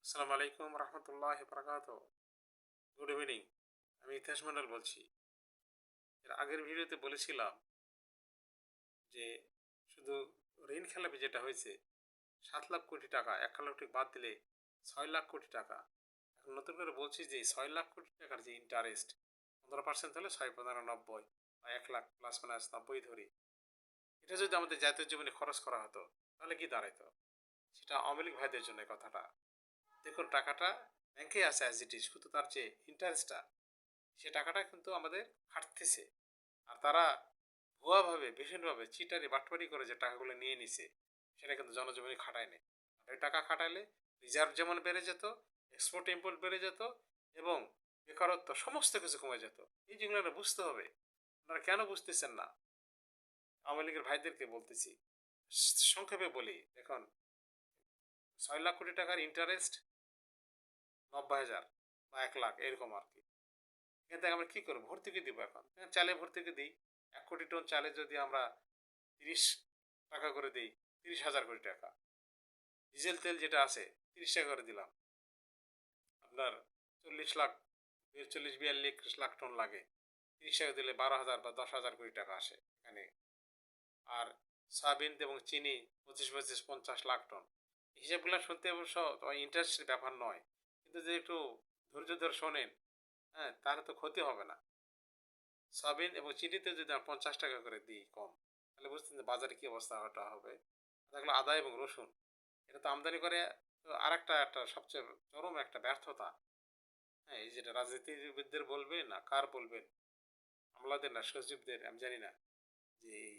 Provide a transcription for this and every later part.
আসসালামু আলাইকুম রহমতুল্লাহ বরকাত। Good evening. আমি ইতিহাস মন্ডল বলছি। এর আগের ভিডিওতে বলেছিলাম যে শুধু ঋণ খেলাপি যেটা হয়েছে 7 লাখ কোটি টাকা, 1 লাখ বাদ দিলে 6 লাখ কোটি টাকা। এখন নতুন করে বলছি যে 6 লাখ কোটি টাকার যে ইন্টারেস্ট 15% হলে 6 15 90 বা 1 লাখ প্লাস মাইনাস 90 ধরি, এটা যদি আমাদের জাতীয় জীবনে খরচ করা হতো তাহলে কি দাঁড়াইতো? সেটা আওয়ামী লীগ ভাইদের জন্য কথাটা। দেখুন, টাকাটা ব্যাংকে আছে অ্যাজ ইট ইজ, কিন্তু তার যে ইন্টারেস্টটা, সে টাকাটা কিন্তু আমাদের খাটতেছে। আর তারা ভুয়াভাবে ভীষণভাবে চিটারি বাটপারি করে যে টাকাগুলো নিয়ে নিছে, সেটা কিন্তু জনজীবনে খাটায় নেই। এই টাকা খাটাইলে রিজার্ভ যেমন বেড়ে যেত, এক্সপোর্ট ইম্পোর্ট বেড়ে যেত, এবং বেকারত্ব সমস্ত কিছু কমে যেত। এই যেগুলো বুঝতে হবে। আপনারা কেন বুঝতেছেন না? আওয়ামী লীগের ভাইদেরকে বলতেছি, সংক্ষেপে বলি। দেখুন, 6 লাখ কোটি টাকার ইন্টারেস্ট 90,000 বা 1 লাখ এরকম আর কি। এখান থেকে আমরা কী করবো? ভর্তুকি দিব। এখন চালে ভর্তুকি দিই। 1 কোটি টন চালে যদি আমরা 30 টাকা করে দিই, 30,000 কোটি টাকা। ডিজেল তেল যেটা আছে 30 টাকা করে দিলাম, আপনার 40 লাখ, 40 42 লাখ টন লাগে। 30 টাকা দিলে 12,000 বা 10,000 কোটি টাকা আসে এখানে। আর সয়াবিন এবং চিনি 25 25 50 লাখ টন। হিসাবগুলো শুনতে অবশ্য ইন্টারেস্টের ব্যাপার নয়, কিন্তু যে একটু ধৈর্য ধরে শোনেন, হ্যাঁ, তাহলে তো ক্ষতি হবে না। সয়াবিন এবং চিনিতে যদি আমরা 50 টাকা করে দিই কম, তাহলে বুঝতেন যে বাজারে কী অবস্থা হবে। দেখলো আদা এবং রসুন, এটা তো আমদানি করে। তো আর একটা সবচেয়ে চরম একটা ব্যর্থতা, হ্যাঁ, এই যেটা রাজনীতিবিদদের বলবেন না কার বলবেন, আমলাদের না সচিবদের, আমি জানি না, যে এই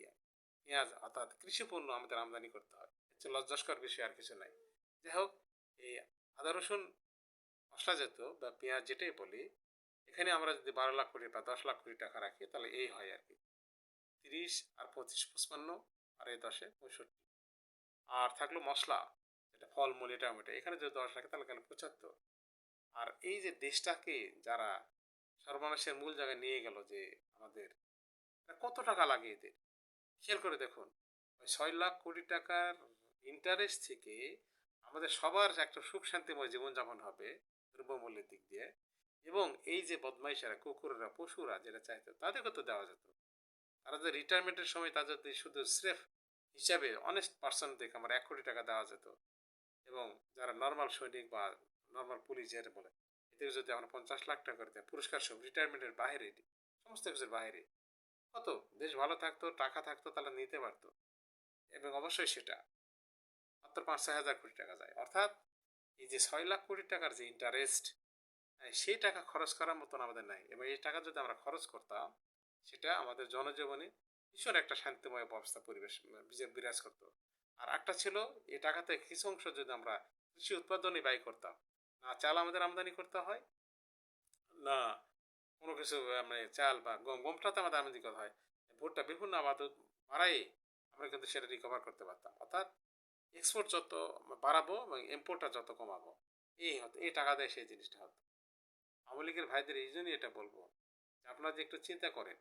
পেঁয়াজ অর্থাৎ কৃষি পণ্য আমাদের আমদানি করতে হয়। হচ্ছে লজ্জাস্কর বিষয়, আর কিছু নাই। যাই হোক, এই আদা রসুন মশলা জাতীয় বা পেঁয়াজ যেটাই বলি, এখানে আমরা যদি 12 লাখ কোটি বা 10 লাখ কোটি টাকা রাখি, তাহলে এই হয় আর কি, 30 আর 25 55, আর এই 10 65। আর থাকলো মশলা, যেটা ফলমূল, এটা ওটা, এখানে যদি 10 রাখে তাহলে কেন 75। আর এই যে দেশটাকে যারা সর্বনাশের মূল জায়গায় নিয়ে গেল, যে আমাদের কত টাকা লাগে এদের, খেয়াল করে দেখুন। ওই 6 লাখ কোটি টাকার ইন্টারেস্ট থেকে আমাদের সবার একটা সুখ শান্তিময় জীবনযাপন হবে দ্রব্যমূল্যের দিক দিয়ে। এবং এই যে বদমাইশেরা, কুকুররা, পশুরা যেটা চাইতো তাদেরকে তো দেওয়া যেত। তারা যে রিটায়ারমেন্টের সময় তাদের শুধু স্রেফ হিসাবে অনেস্ট পার্সন দেখে আমার 1 কোটি টাকা দেওয়া যেত। এবং যারা নর্মাল সৈনিক বা নর্মাল পুলিশ যেটা বলে, এদের যদি আমরা 50 লাখ টাকা করে দেয় পুরস্কার সব, রিটায়ারমেন্টের বাইরে, সমস্ত কিছুর বাইরে, কত দেশ ভালো থাকতো, টাকা থাকতো, তারা নিতে পারতো। এবং অবশ্যই সেটা মাত্র 5-6 হাজার কোটি টাকা যায়। অর্থাৎ এই যে 6 লাখ কোটি টাকার যে ইন্টারেস্ট, সেই টাকা খরচ করার মতন আমাদের নাই। এবং এই টাকা যদি আমরা খরচ করতাম, সেটা আমাদের জনজীবনে ভীষণ একটা শান্তিময় অবস্থা, পরিবেশ বিরাজ করতো। আর একটা ছিল, এই টাকাতে কিছু অংশ যদি আমরা কৃষি উৎপাদনে ব্যয় করতাম, না চাল আমাদের আমদানি করতে হয়, না কোনো কিছু, মানে চাল বা গমটা তো আমাদের আমদানি করতে হয়, ভুট্টা, বিভিন্ন আবাদ বাড়াই আমরা কিন্তু সেটা রিকভার করতে পারতাম। অর্থাৎ এক্সপোর্ট যত বাড়াবো এবং ইম্পোর্টটা যত কমাবো, এই হতো, এই টাকা দেয় সেই জিনিসটা হতো। আওয়ামী লীগের ভাইদের এই জন্যই এটা বলবো যে আপনারা যে একটু চিন্তা করেন,